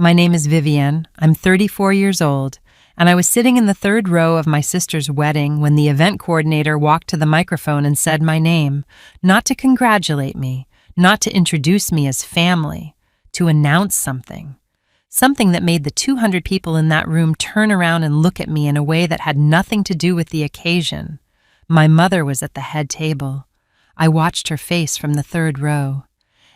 My name is Vivian. I'm 34 years old, and I was sitting in the third row of my sister's wedding when the event coordinator walked to the microphone and said my name, not to congratulate me, not to introduce me as family, to announce something. Something that made the 200 people in that room turn around and look at me in a way that had nothing to do with the occasion. My mother was at the head table. I watched her face from the third row,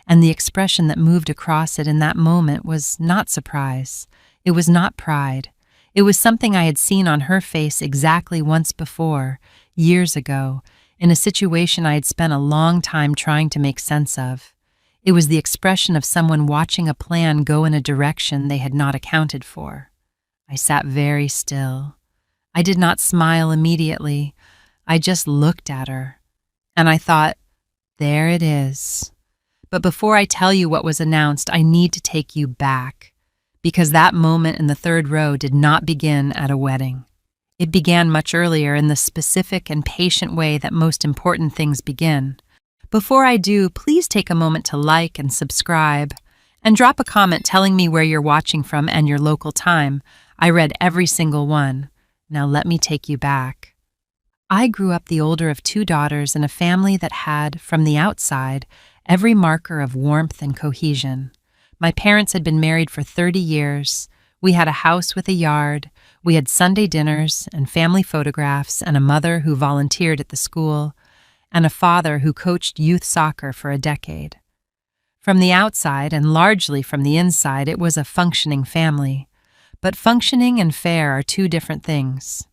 and the expression that moved across it in that moment was not surprise. It was not pride. It was something I had seen on her face exactly once before, years ago, in a situation I had spent a long time trying to make sense of. It was the expression of someone watching a plan go in a direction they had not accounted for. I sat very still. I did not smile immediately. I just looked at her. And I thought, there it is. But before I tell you what was announced, I need to take you back, because that moment in the third row did not begin at a wedding. It began much earlier in the specific and patient way that most important things begin. Before I do, please take a moment to like and subscribe, and drop a comment telling me where you're watching from and your local time. I read every single one. Now let me take you back. I grew up the older of two daughters in a family that had, from the outside, every marker of warmth and cohesion. My parents had been married for 30 years. We had a house with a yard. We had Sunday dinners and family photographs and a mother who volunteered at the school, and a father who coached youth soccer for a decade. From the outside, and largely from the inside, it was a functioning family. But functioning and fair are two different things.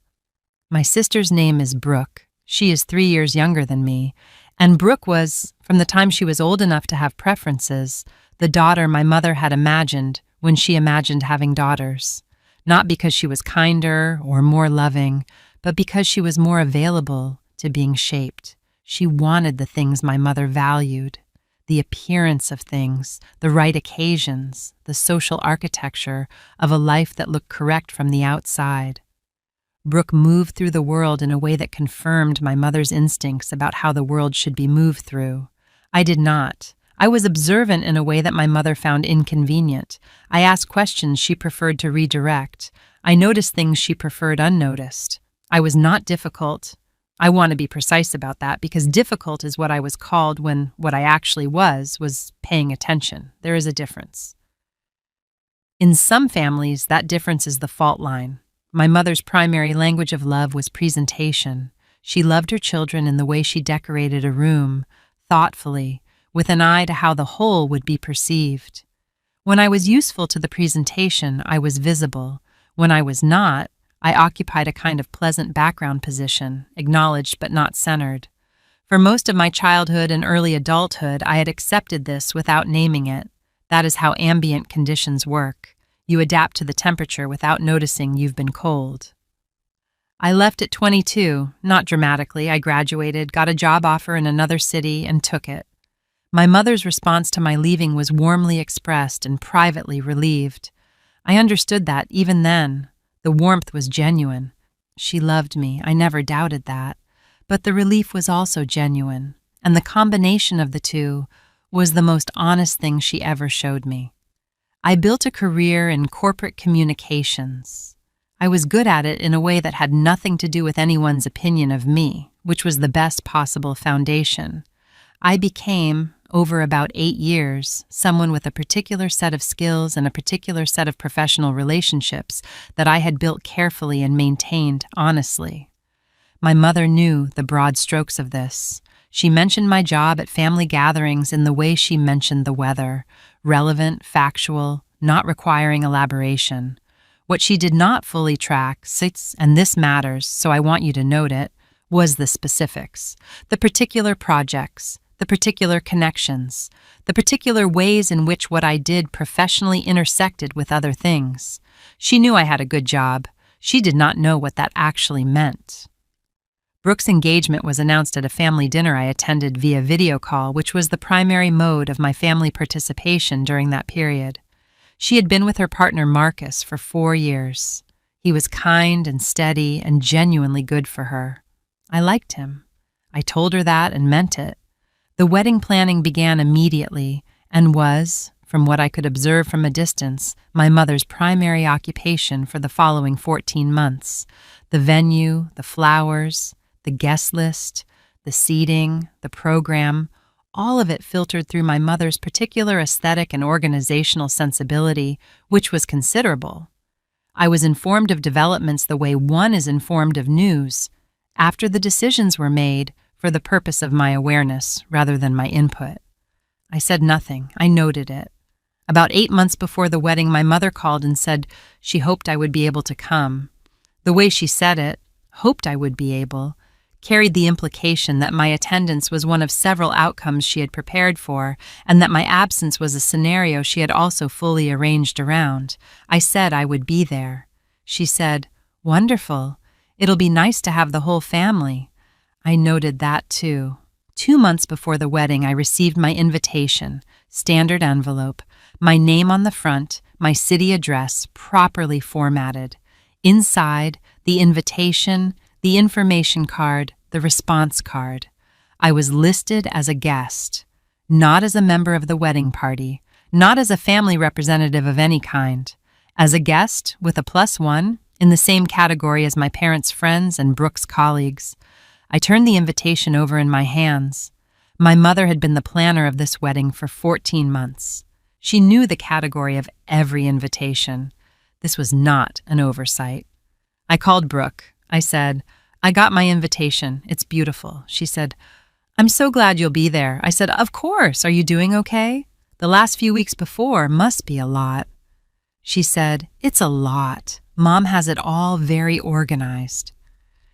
My sister's name is Brooke. She is 3 years younger than me, and Brooke was, from the time she was old enough to have preferences, the daughter my mother had imagined when she imagined having daughters. Not because she was kinder or more loving, but because she was more available to being shaped. She wanted the things my mother valued, the appearance of things, the right occasions, the social architecture of a life that looked correct from the outside. Brooke moved through the world in a way that confirmed my mother's instincts about how the world should be moved through. I did not. I was observant in a way that my mother found inconvenient. I asked questions she preferred to redirect. I noticed things she preferred unnoticed. I was not difficult. I want to be precise about that because difficult is what I was called when what I actually was paying attention. There is a difference. In some families, that difference is the fault line. My mother's primary language of love was presentation. She loved her children in the way she decorated a room, thoughtfully, with an eye to how the whole would be perceived. When I was useful to the presentation, I was visible. When I was not, I occupied a kind of pleasant background position, acknowledged but not centered. For most of my childhood and early adulthood, I had accepted this without naming it. That is how ambient conditions work. You adapt to the temperature without noticing you've been cold. I left at 22, not dramatically. I graduated, got a job offer in another city, and took it. My mother's response to my leaving was warmly expressed and privately relieved. I understood that even then. The warmth was genuine. She loved me, I never doubted that. But the relief was also genuine, and the combination of the two was the most honest thing she ever showed me. I built a career in corporate communications. I was good at it in a way that had nothing to do with anyone's opinion of me, which was the best possible foundation. I became, over about 8 years, someone with a particular set of skills and a particular set of professional relationships that I had built carefully and maintained honestly. My mother knew the broad strokes of this. She mentioned my job at family gatherings in the way she mentioned the weather, relevant, factual, not requiring elaboration. What she did not fully track, and this matters, so I want you to note it, was the specifics, the particular projects, the particular connections, the particular ways in which what I did professionally intersected with other things. She knew I had a good job. She did not know what that actually meant. Brooke's engagement was announced at a family dinner I attended via video call, which was the primary mode of my family participation during that period. She had been with her partner Marcus for 4 years. He was kind and steady and genuinely good for her. I liked him. I told her that and meant it. The wedding planning began immediately and was, from what I could observe from a distance, my mother's primary occupation for the following 14 months. The venue, the flowers, the guest list, the seating, the program, all of it filtered through my mother's particular aesthetic and organizational sensibility, which was considerable. I was informed of developments the way one is informed of news, after the decisions were made, for the purpose of my awareness rather than my input. I said nothing. I noted it. About 8 months before the wedding, my mother called and said she hoped I would be able to come. The way she said it, hoped I would be able, carried the implication that my attendance was one of several outcomes she had prepared for, and that my absence was a scenario she had also fully arranged around. I said I would be there. She said, "Wonderful. It'll be nice to have the whole family." I noted that too. 2 months before the wedding, I received my invitation, standard envelope, my name on the front, my city address properly formatted. Inside, the invitation, the information card, the response card. I was listed as a guest, not as a member of the wedding party, not as a family representative of any kind. As a guest, with a +1, in the same category as my parents' friends and Brooke's colleagues. I turned the invitation over in my hands. My mother had been the planner of this wedding for 14 months. She knew the category of every invitation. This was not an oversight. I called Brooke. I said, "I got my invitation. It's beautiful." She said, "I'm so glad you'll be there." I said, "Of course. Are you doing okay? The last few weeks before must be a lot." She said, "It's a lot. Mom has it all very organized."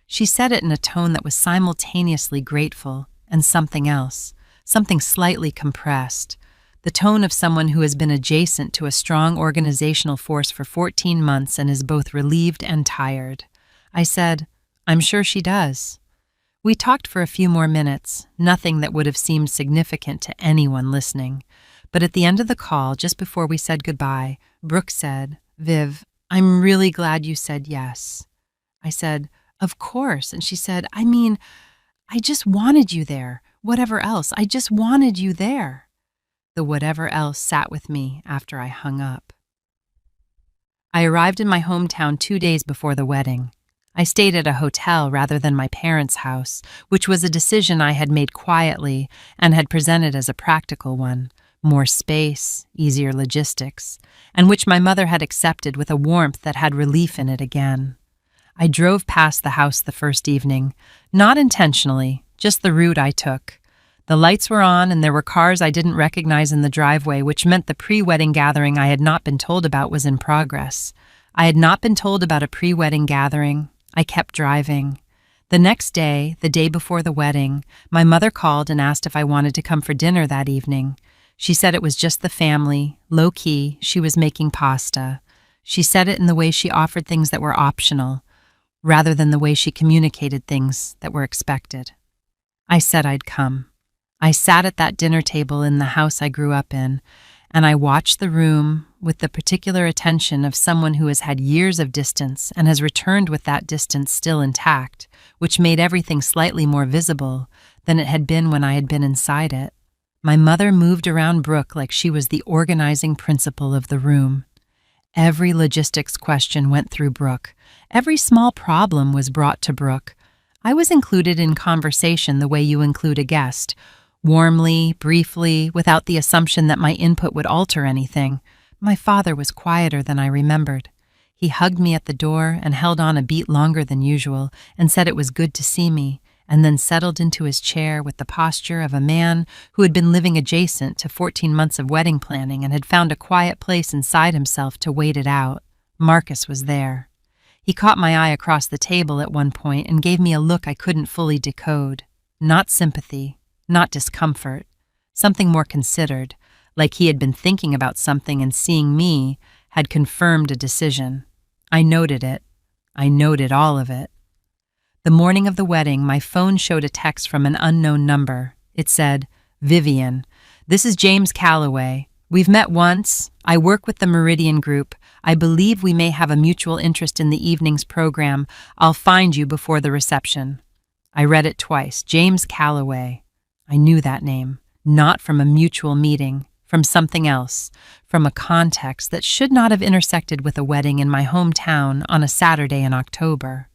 She said it in a tone that was simultaneously grateful and something else, something slightly compressed, the tone of someone who has been adjacent to a strong organizational force for 14 months and is both relieved and tired. I said, "I'm sure she does." We talked for a few more minutes, nothing that would have seemed significant to anyone listening. But at the end of the call, just before we said goodbye, Brooke said, "Viv, I'm really glad you said yes." I said, "Of course." And she said, I just wanted you there. Whatever else, I just wanted you there." The whatever else sat with me after I hung up. I arrived in my hometown 2 days before the wedding. I stayed at a hotel rather than my parents' house, which was a decision I had made quietly and had presented as a practical one, more space, easier logistics, and which my mother had accepted with a warmth that had relief in it again. I drove past the house the first evening, not intentionally, just the route I took. The lights were on and there were cars I didn't recognize in the driveway, which meant the pre-wedding gathering I had not been told about was in progress. I had not been told about a pre-wedding gathering. I kept driving. The next day, the day before the wedding, my mother called and asked if I wanted to come for dinner that evening. She said it was just the family, low-key, she was making pasta. She said it in the way she offered things that were optional, rather than the way she communicated things that were expected. I said I'd come. I sat at that dinner table in the house I grew up in, and I watched the room with the particular attention of someone who has had years of distance and has returned with that distance still intact, which made everything slightly more visible than it had been when I had been inside it. My mother moved around Brooke like she was the organizing principle of the room. Every logistics question went through Brooke. Every small problem was brought to Brooke. I was included in conversation the way you include a guest, warmly, briefly, without the assumption that my input would alter anything. My father was quieter than I remembered. He hugged me at the door and held on a beat longer than usual and said it was good to see me, and then settled into his chair with the posture of a man who had been living adjacent to 14 months of wedding planning and had found a quiet place inside himself to wait it out. Marcus was there. He caught my eye across the table at one point and gave me a look I couldn't fully decode. Not sympathy, not discomfort, something more considered, like he had been thinking about something and seeing me had confirmed a decision. I noted it. I noted all of it. The morning of the wedding, my phone showed a text from an unknown number. It said, "Vivian, this is James Calloway. We've met once. I work with the Meridian Group. I believe we may have a mutual interest in the evening's program. I'll find you before the reception." I read it twice. James Calloway. I knew that name. Not from a mutual meeting. from something else, from a context that should not have intersected with a wedding in my hometown on a Saturday in October.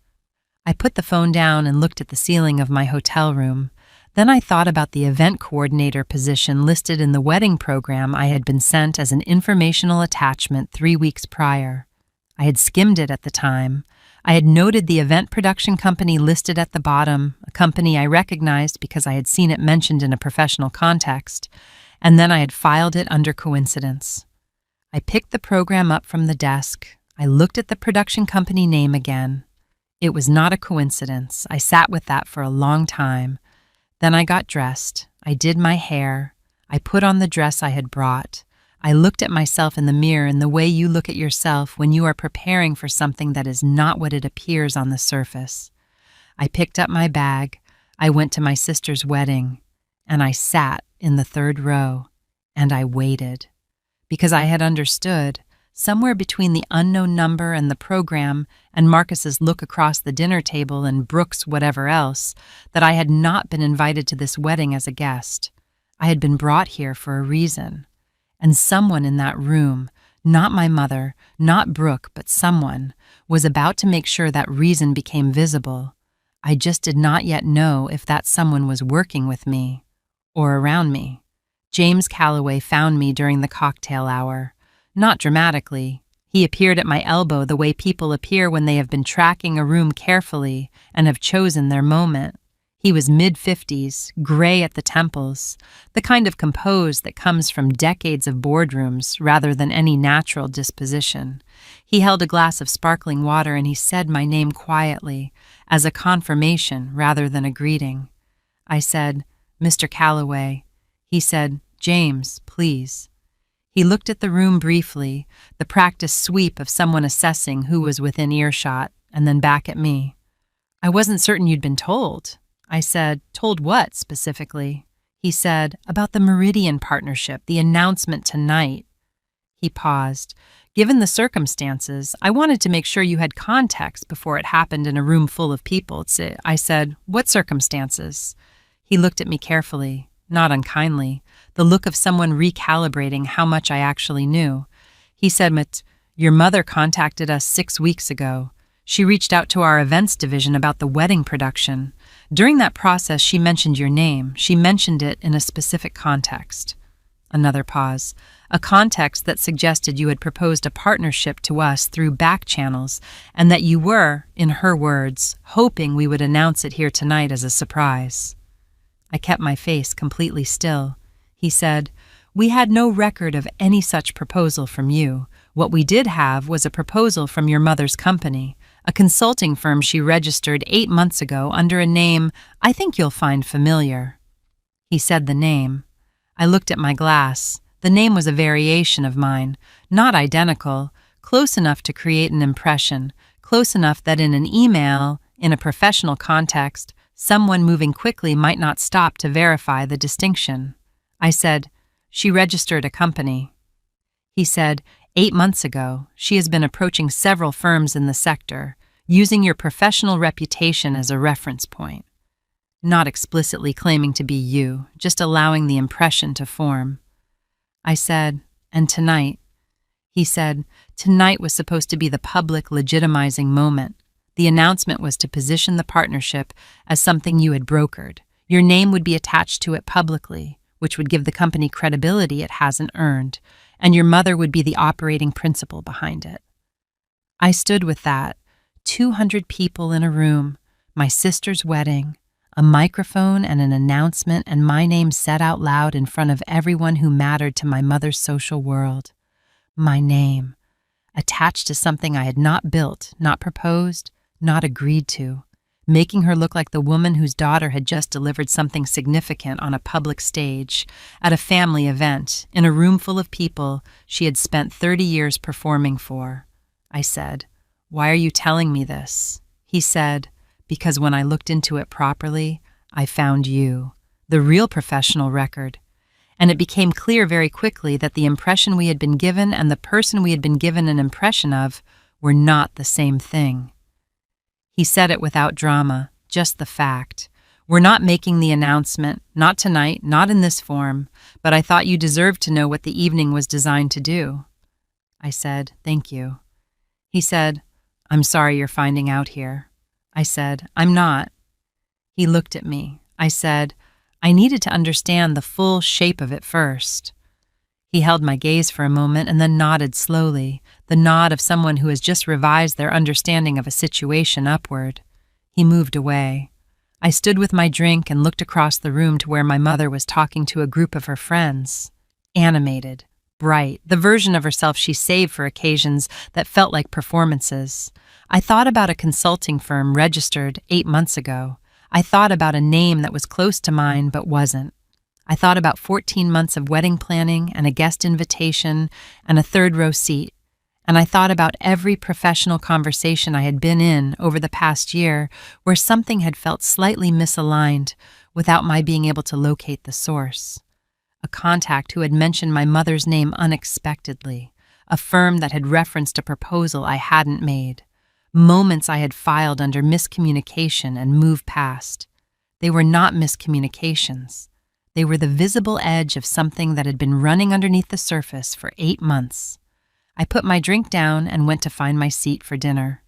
I put the phone down and looked at the ceiling of my hotel room. Then I thought about the event coordinator position listed in the wedding program I had been sent as an informational attachment 3 weeks prior. I had skimmed it at the time. I had noted the event production company listed at the bottom, a company I recognized because I had seen it mentioned in a professional context, and then I had filed it under coincidence. I picked the program up from the desk. I looked at the production company name again. It was not a coincidence. I sat with that for a long time. Then I got dressed. I did my hair. I put on the dress I had brought. I looked at myself in the mirror in the way you look at yourself when you are preparing for something that is not what it appears on the surface. I picked up my bag. I went to my sister's wedding, and I sat in the 3rd row, and I waited. Because I had understood, somewhere between the unknown number and the program and Marcus's look across the dinner table and Brooke's whatever else, that I had not been invited to this wedding as a guest. I had been brought here for a reason. And someone in that room, not my mother, not Brooke, but someone, was about to make sure that reason became visible. I just did not yet know if that someone was working with me or around me. James Calloway found me during the cocktail hour. Not dramatically. He appeared at my elbow the way people appear when they have been tracking a room carefully and have chosen their moment. He was mid-50s, gray at the temples, the kind of compose that comes from decades of boardrooms rather than any natural disposition. He held a glass of sparkling water and he said my name quietly, as a confirmation rather than a greeting. I said, "Mr. Calloway." He said, "James, please." He looked at the room briefly, the practiced sweep of someone assessing who was within earshot, and then back at me. "I wasn't certain you'd been told." I said, "Told what, specifically?" He said, "About the Meridian partnership, the announcement tonight." He paused. "Given the circumstances, I wanted to make sure you had context before it happened in a room full of people." I said, "What circumstances?" He looked at me carefully, not unkindly, the look of someone recalibrating how much I actually knew. He said, "Your mother contacted us 6 weeks ago. She reached out to our events division about the wedding production. During that process, she mentioned your name. She mentioned it in a specific context." Another pause. "A context that suggested you had proposed a partnership to us through back channels and that you were, in her words, hoping we would announce it here tonight as a surprise." I kept my face completely still. He said, "We had no record of any such proposal from you. What we did have was a proposal from your mother's company, a consulting firm she registered 8 months ago under a name I think you'll find familiar." He said the name. I looked at my glass. The name was a variation of mine, not identical, close enough to create an impression, close enough that in an email, in a professional context, someone moving quickly might not stop to verify the distinction. I said, "She registered a company." He said, 8 months ago, she has been approaching several firms in the sector, using your professional reputation as a reference point. Not explicitly claiming to be you, just allowing the impression to form. I said, "And tonight?" He said, "Tonight was supposed to be the public legitimizing moment. The announcement was to position the partnership as something you had brokered. Your name would be attached to it publicly, which would give the company credibility it hasn't earned, and your mother would be the operating principle behind it." I stood with that, 200 people in a room, my sister's wedding, a microphone and an announcement and my name said out loud in front of everyone who mattered to my mother's social world. My name, attached to something I had not built, not proposed, not agreed to, making her look like the woman whose daughter had just delivered something significant on a public stage, at a family event, in a room full of people she had spent 30 years performing for. I said, "Why are you telling me this?" He said, "Because when I looked into it properly, I found you, the real professional record." And it became clear very quickly that the impression we had been given and the person we had been given an impression of were not the same thing. He said it without drama, just the fact. We're not making the announcement, not tonight, not in this form, but I thought you deserved to know what the evening was designed to do." I said, "Thank you." He said, "I'm sorry you're finding out here." I said, "I'm not." He looked at me. I said, "I needed to understand the full shape of it first." He held my gaze for a moment and then nodded slowly, the nod of someone who has just revised their understanding of a situation upward. He moved away. I stood with my drink and looked across the room to where my mother was talking to a group of her friends. Animated, bright, the version of herself she saved for occasions that felt like performances. I thought about a consulting firm registered 8 months ago. I thought about a name that was close to mine but wasn't. I thought about 14 months of wedding planning and a guest invitation and a third-row seat. And I thought about every professional conversation I had been in over the past year where something had felt slightly misaligned without my being able to locate the source. A contact who had mentioned my mother's name unexpectedly, a firm that had referenced a proposal I hadn't made, moments I had filed under miscommunication and moved past. They were not miscommunications. They were the visible edge of something that had been running underneath the surface for 8 months. I put my drink down and went to find my seat for dinner.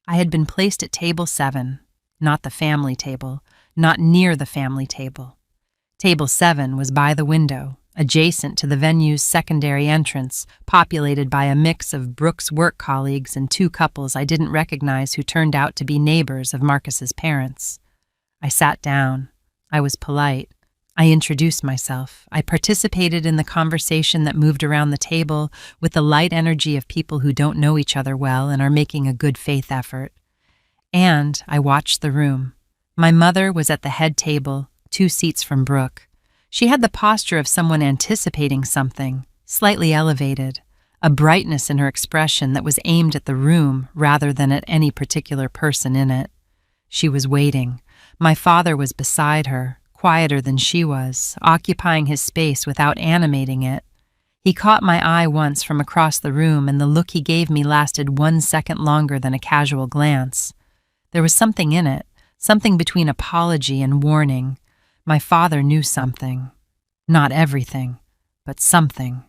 I had been placed at table 7, not the family table, not near the family table. Table 7 was by the window, adjacent to the venue's secondary entrance, populated by a mix of Brooke's work colleagues and 2 couples I didn't recognize who turned out to be neighbors of Marcus's parents. I sat down. I was polite. I introduced myself. I participated in the conversation that moved around the table with the light energy of people who don't know each other well and are making a good faith effort. And I watched the room. My mother was at the head table, 2 seats from Brooke. She had the posture of someone anticipating something, slightly elevated, a brightness in her expression that was aimed at the room rather than at any particular person in it. She was waiting. My father was beside her, quieter than she was, occupying his space without animating it. He caught my eye once from across the room, and the look he gave me lasted 1 second longer than a casual glance. There was something in it, something between apology and warning. My father knew something. Not everything, but something.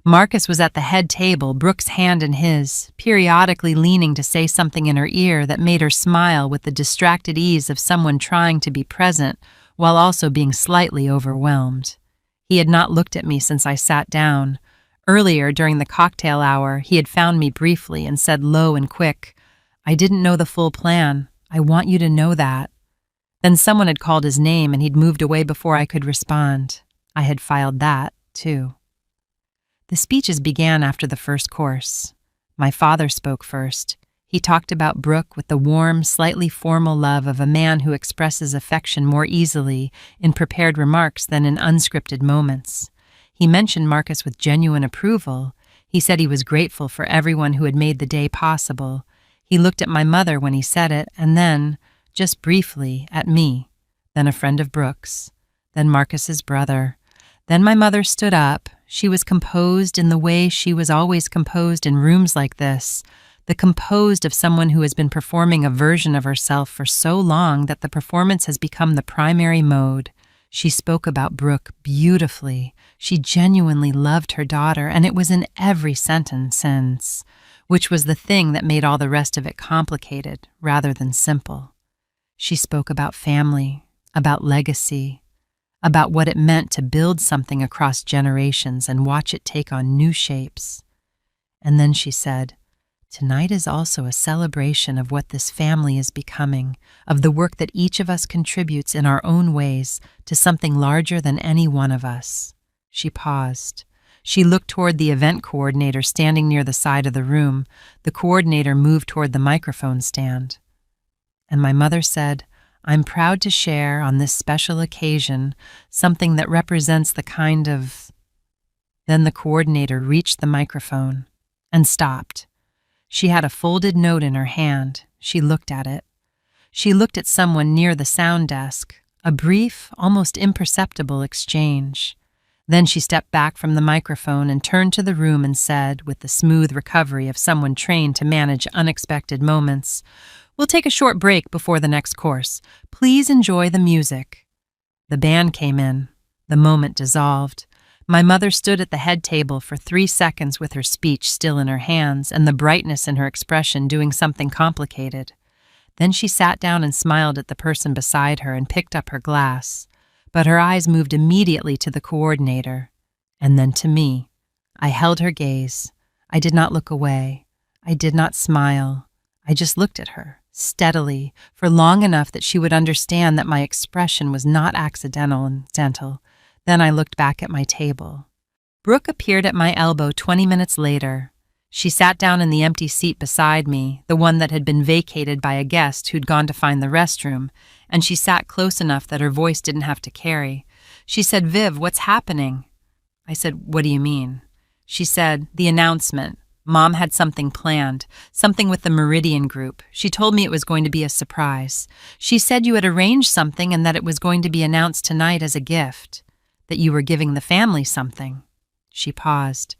Marcus was at the head table, Brooke's hand in his, periodically leaning to say something in her ear that made her smile with the distracted ease of someone trying to be present while also being slightly overwhelmed. He had not looked at me since I sat down. Earlier, during the cocktail hour, he had found me briefly and said low and quick, "I didn't know the full plan. I want you to know that." Then someone had called his name and he'd moved away before I could respond. I had filed that, too. The speeches began after the first course. My father spoke first. He talked about Brooke with the warm, slightly formal love of a man who expresses affection more easily in prepared remarks than in unscripted moments. He mentioned Marcus with genuine approval. He said he was grateful for everyone who had made the day possible. He looked at my mother when he said it, and then, just briefly, at me, then a friend of Brooke's, then Marcus's brother. Then my mother stood up. She was composed in the way she was always composed in rooms like this, the composed of someone who has been performing a version of herself for so long that the performance has become the primary mode. She spoke about Brooke beautifully. She genuinely loved her daughter, and it was in every sentence, which was the thing that made all the rest of it complicated rather than simple. She spoke about family, about legacy, about what it meant to build something across generations and watch it take on new shapes. And then she said, "Tonight is also a celebration of what this family is becoming, of the work that each of us contributes in our own ways to something larger than any one of us." She paused. She looked toward the event coordinator standing near the side of the room. The coordinator moved toward the microphone stand. And my mother said, "I'm proud to share on this special occasion something that represents the kind of—" Then the coordinator reached the microphone and stopped. She had a folded note in her hand. She looked at it. She looked at someone near the sound desk, a brief, almost imperceptible exchange. Then she stepped back from the microphone and turned to the room and said, with the smooth recovery of someone trained to manage unexpected moments, We'll take a short break before the next course. Please enjoy the music." The band came in. The moment dissolved. My mother stood at the head table for 3 seconds with her speech still in her hands and the brightness in her expression doing something complicated. Then she sat down and smiled at the person beside her and picked up her glass. But her eyes moved immediately to the coordinator, and then to me. I held her gaze. I did not look away. I did not smile. I just looked at her, steadily, for long enough that she would understand that my expression was not accidental and gentle. Then I looked back at my table. Brooke appeared at my elbow 20 minutes later. She sat down in the empty seat beside me, the one that had been vacated by a guest who'd gone to find the restroom, and she sat close enough that her voice didn't have to carry. She said, "Viv, what's happening?" I said, "What do you mean?" She said, "The announcement. Mom had something planned, something with the Meridian Group. She told me it was going to be a surprise. She said you had arranged something and that it was going to be announced tonight as a gift, that you were giving the family something." She paused.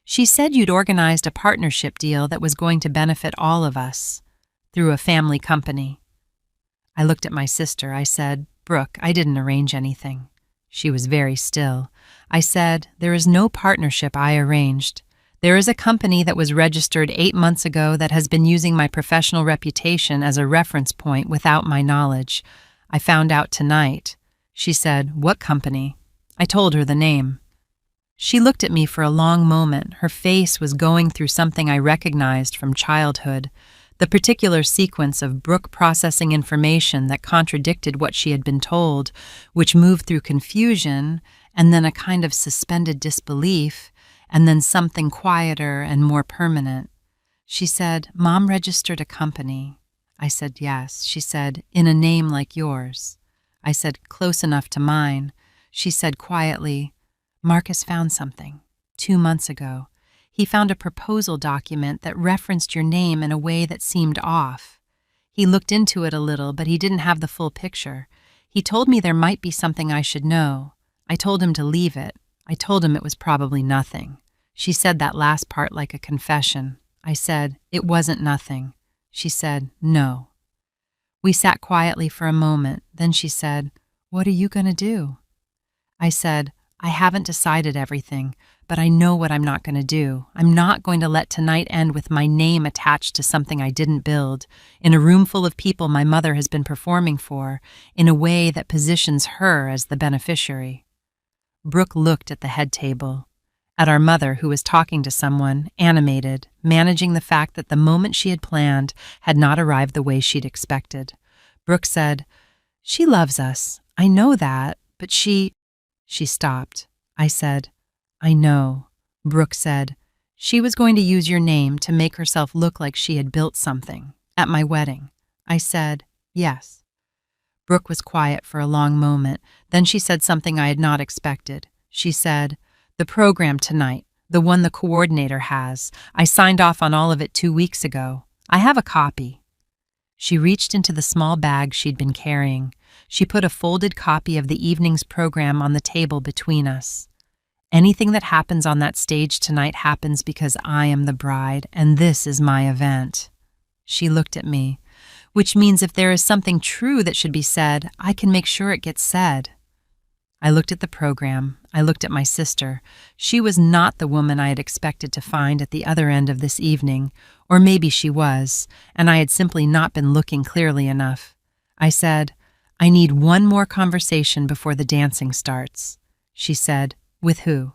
"She said you'd organized a partnership deal that was going to benefit all of us, through a family company." I looked at my sister. I said, "Brooke, I didn't arrange anything." She was very still. I said, "There is no partnership I arranged. There is a company that was registered 8 months ago that has been using my professional reputation as a reference point without my knowledge. I found out tonight." She said, "What company?" I told her the name. She looked at me for a long moment. Her face was going through something I recognized from childhood, the particular sequence of Brooke processing information that contradicted what she had been told, which moved through confusion, and then a kind of suspended disbelief, and then something quieter and more permanent. She said, "Mom registered a company." I said, "Yes." She said, "In a name like yours." I said, "Close enough to mine." She said quietly, "Marcus found something 2 months ago. He found a proposal document that referenced your name in a way that seemed off. He looked into it a little, but he didn't have the full picture. He told me there might be something I should know. I told him to leave it. I told him it was probably nothing." She said that last part like a confession. I said, "It wasn't nothing." She said, "No." We sat quietly for a moment. Then she said, "What are you going to do?" I said, "I haven't decided everything, but I know what I'm not going to do. I'm not going to let tonight end with my name attached to something I didn't build, in a room full of people my mother has been performing for, in a way that positions her as the beneficiary." Brooke looked at the head table, at our mother who was talking to someone, animated, managing the fact that the moment she had planned had not arrived the way she'd expected. Brooke said, "She loves us. I know that, but she..." She stopped. I said, "I know." Brooke said, "She was going to use your name to make herself look like she had built something at my wedding." I said, "Yes." Brooke was quiet for a long moment. Then she said something I had not expected. She said, "The program tonight, the one the coordinator has, I signed off on all of it 2 weeks ago. I have a copy." She reached into the small bag she'd been carrying. She put a folded copy of the evening's program on the table between us. "Anything that happens on that stage tonight happens because I am the bride, and this is my event." She looked at me, "Which means if there is something true that should be said, I can make sure it gets said." I looked at the program. I looked at my sister. She was not the woman I had expected to find at the other end of this evening, or maybe she was, and I had simply not been looking clearly enough. I said, "I need one more conversation before the dancing starts." She said, "With who?"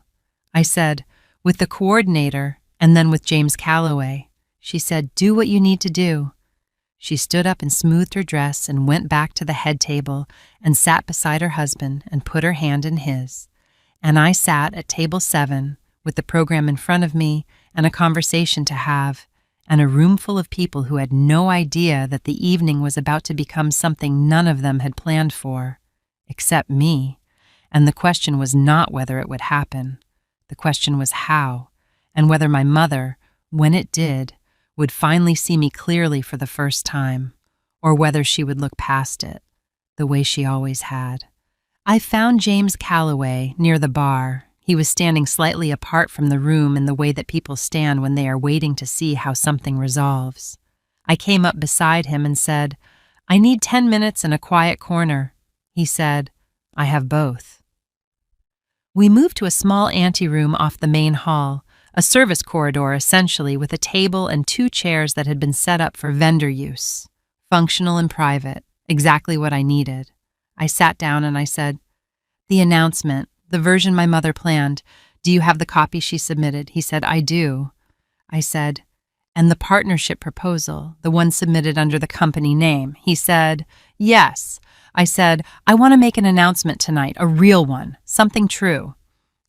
I said, "With the coordinator, and then with James Calloway." She said, "Do what you need to do." She stood up and smoothed her dress and went back to the head table and sat beside her husband and put her hand in his. And I sat at table 7 with the program in front of me and a conversation to have, and a room full of people who had no idea that the evening was about to become something none of them had planned for, except me. And the question was not whether it would happen. The question was how, and whether my mother, when it did, would finally see me clearly for the first time, or whether she would look past it, the way she always had. I found James Calloway near the bar. He was standing slightly apart from the room in the way that people stand when they are waiting to see how something resolves. I came up beside him and said, "I need 10 minutes in a quiet corner." He said, "I have both." We moved to a small anteroom off the main hall, a service corridor essentially, with a table and 2 chairs that had been set up for vendor use. Functional and private, exactly what I needed. I sat down and I said, "The announcement, the version my mother planned, do you have the copy she submitted?" He said, "I do." I said, "And the partnership proposal, the one submitted under the company name?" He said, "Yes." I said, "I want to make an announcement tonight, a real one, something true."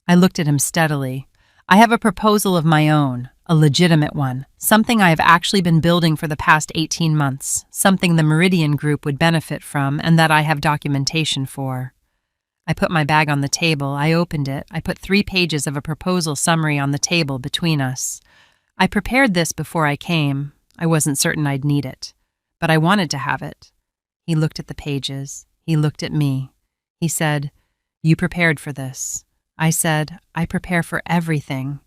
I looked at him steadily. "I have a proposal of my own, a legitimate one, something I have actually been building for the past 18 months, something the Meridian Group would benefit from and that I have documentation for." I put my bag on the table, I opened it, I put 3 pages of a proposal summary on the table between us. I prepared this before I came. I wasn't certain I'd need it, but I wanted to have it. He looked at the pages. He looked at me. He said, "You prepared for this." I said, "I prepare for everything."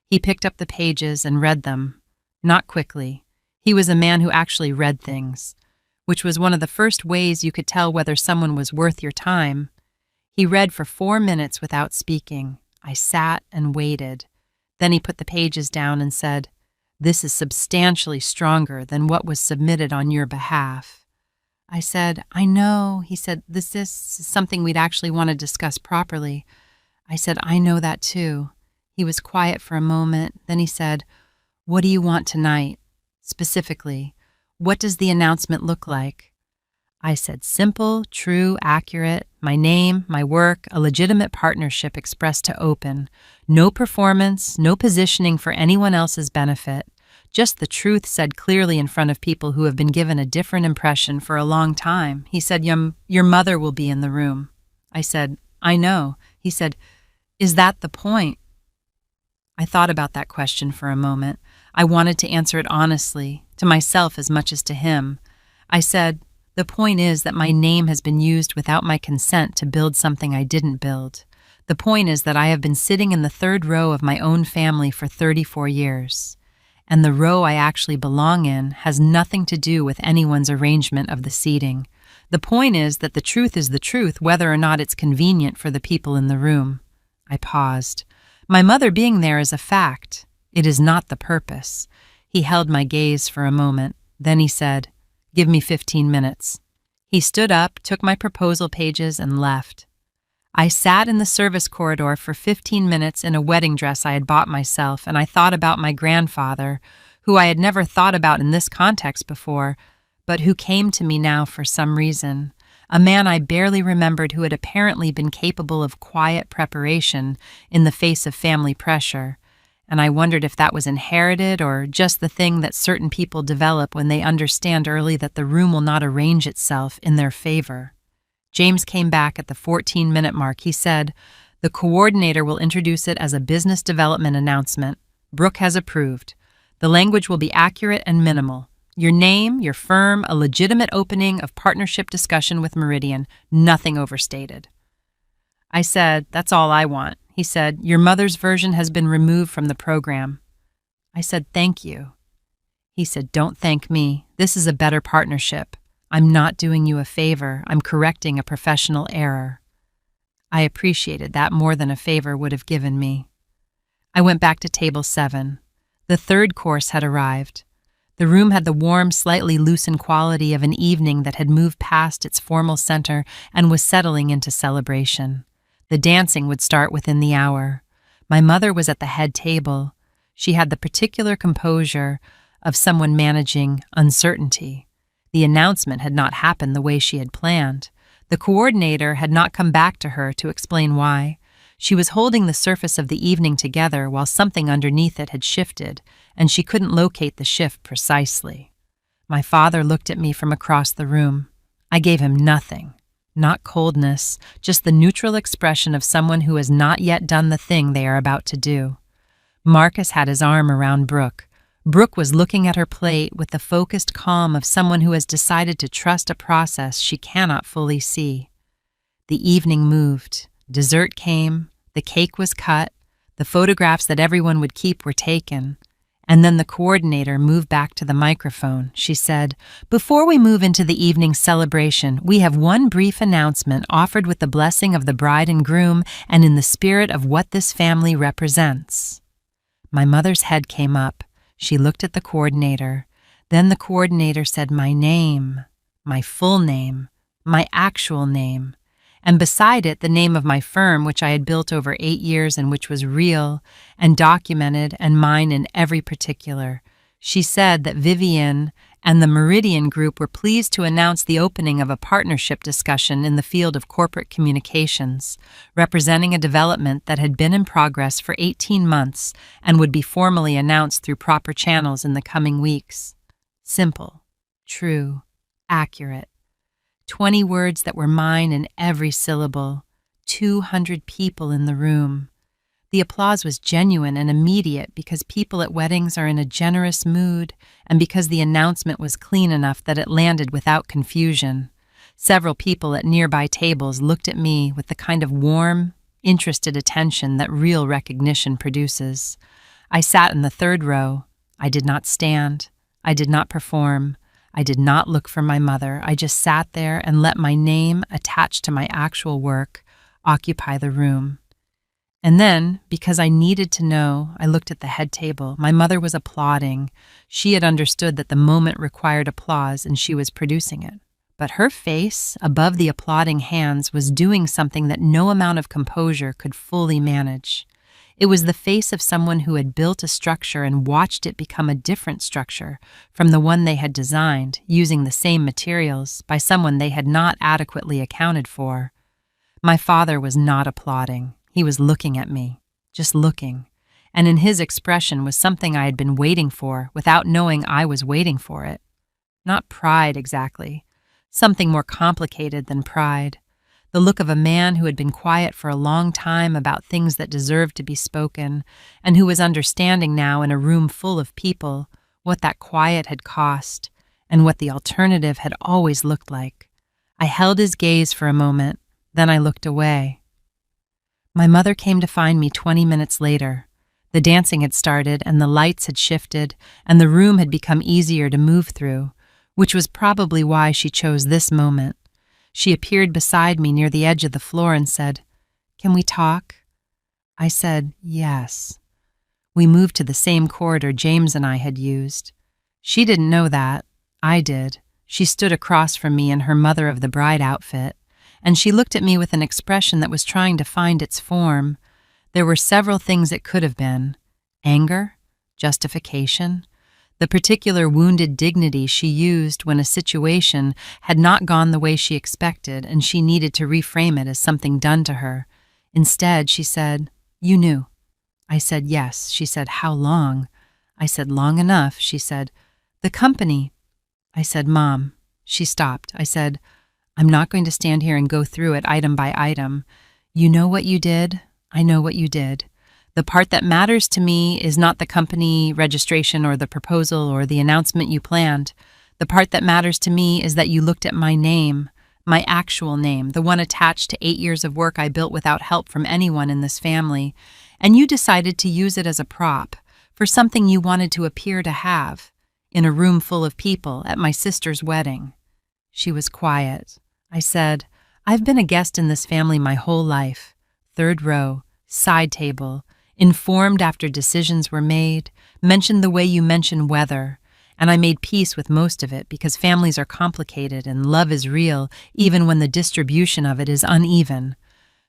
He picked up the pages and read them. Not quickly. He was a man who actually read things, which was one of the first ways you could tell whether someone was worth your time. He read for 4 minutes without speaking. I sat and waited. Then he put the pages down and said, "This is substantially stronger than what was submitted on your behalf." I said, "I know." He said, This is something we'd actually want to discuss properly." I said, "I know that too." He was quiet for a moment. Then he said, "What do you want tonight? Specifically, what does the announcement look like?" I said, "Simple, true, accurate, my name, my work, a legitimate partnership expressed to open. No performance, no positioning for anyone else's benefit. Just the truth said clearly in front of people who have been given a different impression for a long time." He said, Your mother will be in the room." I said, "I know." He said, "Is that the point?" I thought about that question for a moment. I wanted to answer it honestly, to myself as much as to him. I said, "The point is that my name has been used without my consent to build something I didn't build. The point is that I have been sitting in the 3rd row of my own family for 34 years. And the row I actually belong in has nothing to do with anyone's arrangement of the seating. The point is that the truth is the truth, whether or not it's convenient for the people in the room." I paused. "My mother being there is a fact. It is not the purpose." He held my gaze for a moment. Then he said, "Give me 15 minutes." He stood up, took my proposal pages, and left. I sat in the service corridor for 15 minutes in a wedding dress I had bought myself, and I thought about my grandfather, who I had never thought about in this context before, but who came to me now for some reason. A man I barely remembered who had apparently been capable of quiet preparation in the face of family pressure, and I wondered if that was inherited or just the thing that certain people develop when they understand early that the room will not arrange itself in their favor. James came back at the 14-minute mark. He said, "The coordinator will introduce it as a business development announcement. Brooke has approved. The language will be accurate and minimal. Your name, your firm, a legitimate opening of partnership discussion with Meridian, nothing overstated." I said, "That's all I want." He said, "Your mother's version has been removed from the program." I said, "Thank you." He said, "Don't thank me. This is a better partnership. I'm not doing you a favor. I'm correcting a professional error." I appreciated that more than a favor would have given me. I went back to table 7. The 3rd course had arrived. The room had the warm, slightly loosened quality of an evening that had moved past its formal center and was settling into celebration. The dancing would start within the hour. My mother was at the head table. She had the particular composure of someone managing uncertainty. The announcement had not happened the way she had planned. The coordinator had not come back to her to explain why. She was holding the surface of the evening together while something underneath it had shifted, and she couldn't locate the shift precisely. My father looked at me from across the room. I gave him nothing. Not coldness, just the neutral expression of someone who has not yet done the thing they are about to do. Marcus had his arm around Brooke. Brooke was looking at her plate with the focused calm of someone who has decided to trust a process she cannot fully see. The evening moved. Dessert came. The cake was cut. The photographs that everyone would keep were taken. And then the coordinator moved back to the microphone. She said, "Before we move into the evening celebration, we have one brief announcement offered with the blessing of the bride and groom and in the spirit of what this family represents." My mother's head came up. She looked at the coordinator. Then the coordinator said my name, my full name, my actual name, and beside it the name of my firm, which I had built over 8 years and which was real and documented and mine in every particular. She said that Vivian and the Meridian Group were pleased to announce the opening of a partnership discussion in the field of corporate communications, representing a development that had been in progress for 18 months and would be formally announced through proper channels in the coming weeks. Simple, true, accurate. 20 words that were mine in every syllable. 200 people in the room. The applause was genuine and immediate because people at weddings are in a generous mood and because the announcement was clean enough that it landed without confusion. Several people at nearby tables looked at me with the kind of warm, interested attention that real recognition produces. I sat in the third row. I did not stand. I did not perform. I did not look for my mother. I just sat there and let my name, attached to my actual work, occupy the room. And then, because I needed to know, I looked at the head table. My mother was applauding. She had understood that the moment required applause, and she was producing it. But her face, above the applauding hands, was doing something that no amount of composure could fully manage. It was the face of someone who had built a structure and watched it become a different structure from the one they had designed, using the same materials, by someone they had not adequately accounted for. My father was not applauding. He was looking at me, just looking, and in his expression was something I had been waiting for without knowing I was waiting for it. Not pride exactly, something more complicated than pride. The look of a man who had been quiet for a long time about things that deserved to be spoken, and who was understanding now in a room full of people what that quiet had cost and what the alternative had always looked like. I held his gaze for a moment, then I looked away. My mother came to find me 20 minutes later. The dancing had started and the lights had shifted and the room had become easier to move through, which was probably why she chose this moment. She appeared beside me near the edge of the floor and said, "Can we talk?" I said, "Yes." We moved to the same corridor James and I had used. She didn't know that. I did. She stood across from me in her mother of the bride outfit, and she looked at me with an expression that was trying to find its form. There were several things it could have been. Anger? Justification? The particular wounded dignity she used when a situation had not gone the way she expected and she needed to reframe it as something done to her. Instead, she said, "You knew." I said, "Yes." She said, "How long?" I said, "Long enough." She said, "The company." I said, "Mom." She stopped. I said, "I'm not going to stand here and go through it item by item. You know what you did. I know what you did. The part that matters to me is not the company registration or the proposal or the announcement you planned. The part that matters to me is that you looked at my name, my actual name, the one attached to 8 years of work I built without help from anyone in this family, and you decided to use it as a prop for something you wanted to appear to have in a room full of people at my sister's wedding." She was quiet. I said, "I've been a guest in this family my whole life. Third row, side table, informed after decisions were made, mentioned the way you mention weather, and I made peace with most of it because families are complicated and love is real even when the distribution of it is uneven.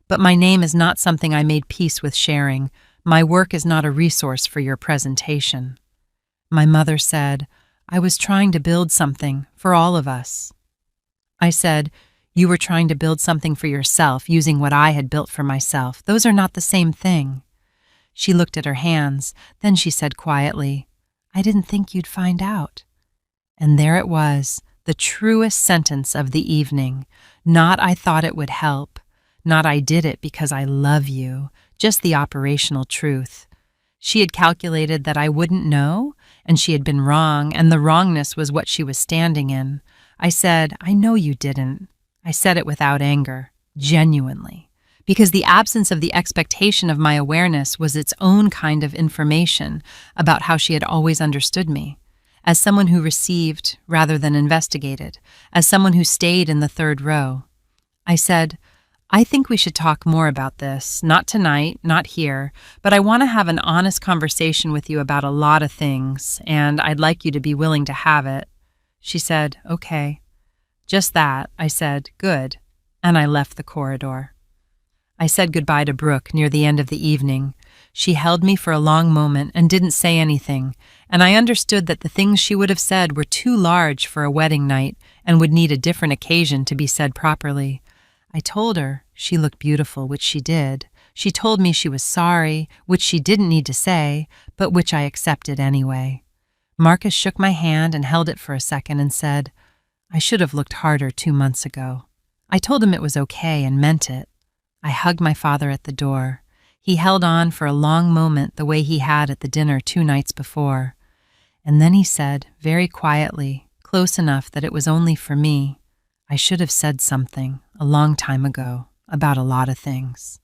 But my name is not something I made peace with sharing. My work is not a resource for your presentation." My mother said, "I was trying to build something for all of us." I said, "You were trying to build something for yourself using what I had built for myself. Those are not the same thing." She looked at her hands. Then she said quietly, "I didn't think you'd find out." And there it was, the truest sentence of the evening. Not "I thought it would help," not "I did it because I love you," just the operational truth. She had calculated that I wouldn't know, and she had been wrong, and the wrongness was what she was standing in. I said, "I know you didn't." I said it without anger, genuinely, because the absence of the expectation of my awareness was its own kind of information about how she had always understood me, as someone who received rather than investigated, as someone who stayed in the third row. I said, I think we should talk more about this, not tonight, not here, but I want to have an honest conversation with you about a lot of things, and I'd like you to be willing to have it. She said, okay. Just that, I said, good, and I left the corridor. I said goodbye to Brooke near the end of the evening. She held me for a long moment and didn't say anything, and I understood that the things she would have said were too large for a wedding night and would need a different occasion to be said properly. I told her she looked beautiful, which she did. She told me she was sorry, which she didn't need to say, but which I accepted anyway. Marcus shook my hand and held it for a second and said, I should have looked harder 2 months ago. I told him it was okay and meant it. I hugged my father at the door. He held on for a long moment the way he had at the dinner 2 nights before. And then he said, very quietly, close enough that it was only for me, I should have said something a long time ago about a lot of things.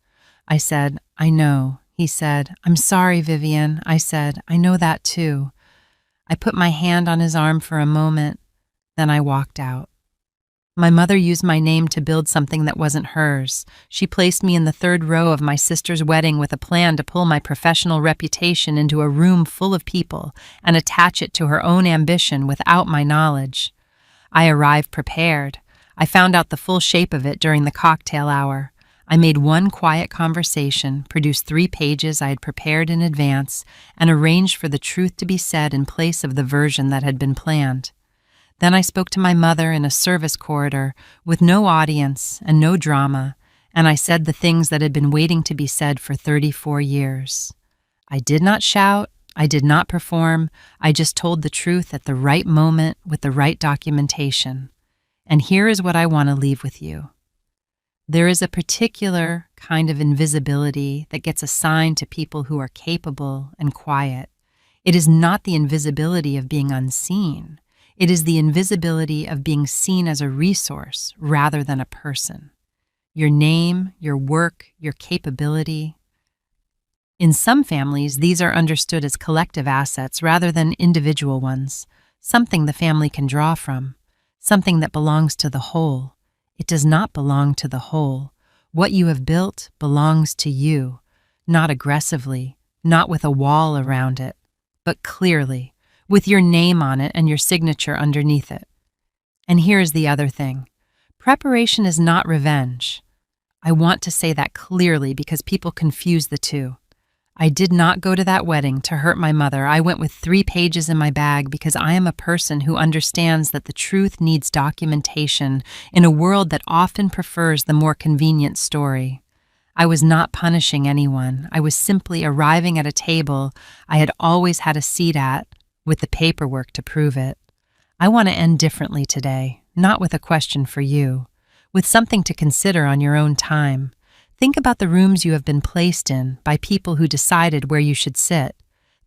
I said, I know. He said, I'm sorry, Vivian. I said, I know that too. I put my hand on his arm for a moment, then I walked out. My mother used my name to build something that wasn't hers. She placed me in the third row of my sister's wedding with a plan to pull my professional reputation into a room full of people and attach it to her own ambition without my knowledge. I arrived prepared. I found out the full shape of it during the cocktail hour. I made one quiet conversation, produced 3 pages I had prepared in advance, and arranged for the truth to be said in place of the version that had been planned. Then I spoke to my mother in a service corridor with no audience and no drama, and I said the things that had been waiting to be said for 34 years. I did not shout, I did not perform, I just told the truth at the right moment with the right documentation. And here is what I want to leave with you. There is a particular kind of invisibility that gets assigned to people who are capable and quiet. It is not the invisibility of being unseen. It is the invisibility of being seen as a resource rather than a person. Your name, your work, your capability. In some families, these are understood as collective assets rather than individual ones, something the family can draw from, something that belongs to the whole. It does not belong to the whole. What you have built belongs to you, not aggressively, not with a wall around it, but clearly, with your name on it and your signature underneath it. And here is the other thing. Preparation is not revenge. I want to say that clearly because people confuse the two. I did not go to that wedding to hurt my mother. I went with 3 pages in my bag because I am a person who understands that the truth needs documentation in a world that often prefers the more convenient story. I was not punishing anyone. I was simply arriving at a table I had always had a seat at, with the paperwork to prove it. I want to end differently today, not with a question for you, with something to consider on your own time. Think about the rooms you have been placed in by people who decided where you should sit.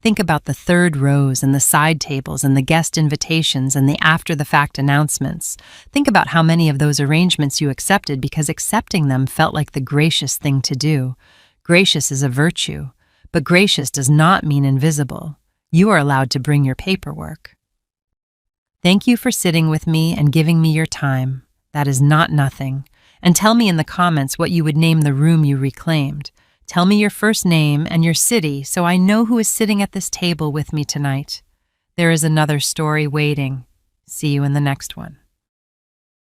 Think about the third rows and the side tables and the guest invitations and the after-the-fact announcements. Think about how many of those arrangements you accepted because accepting them felt like the gracious thing to do. Gracious is a virtue, but gracious does not mean invisible. You are allowed to bring your paperwork. Thank you for sitting with me and giving me your time. That is not nothing. And tell me in the comments what you would name the room you reclaimed. Tell me your first name and your city so I know who is sitting at this table with me tonight. There is another story waiting. See you in the next one.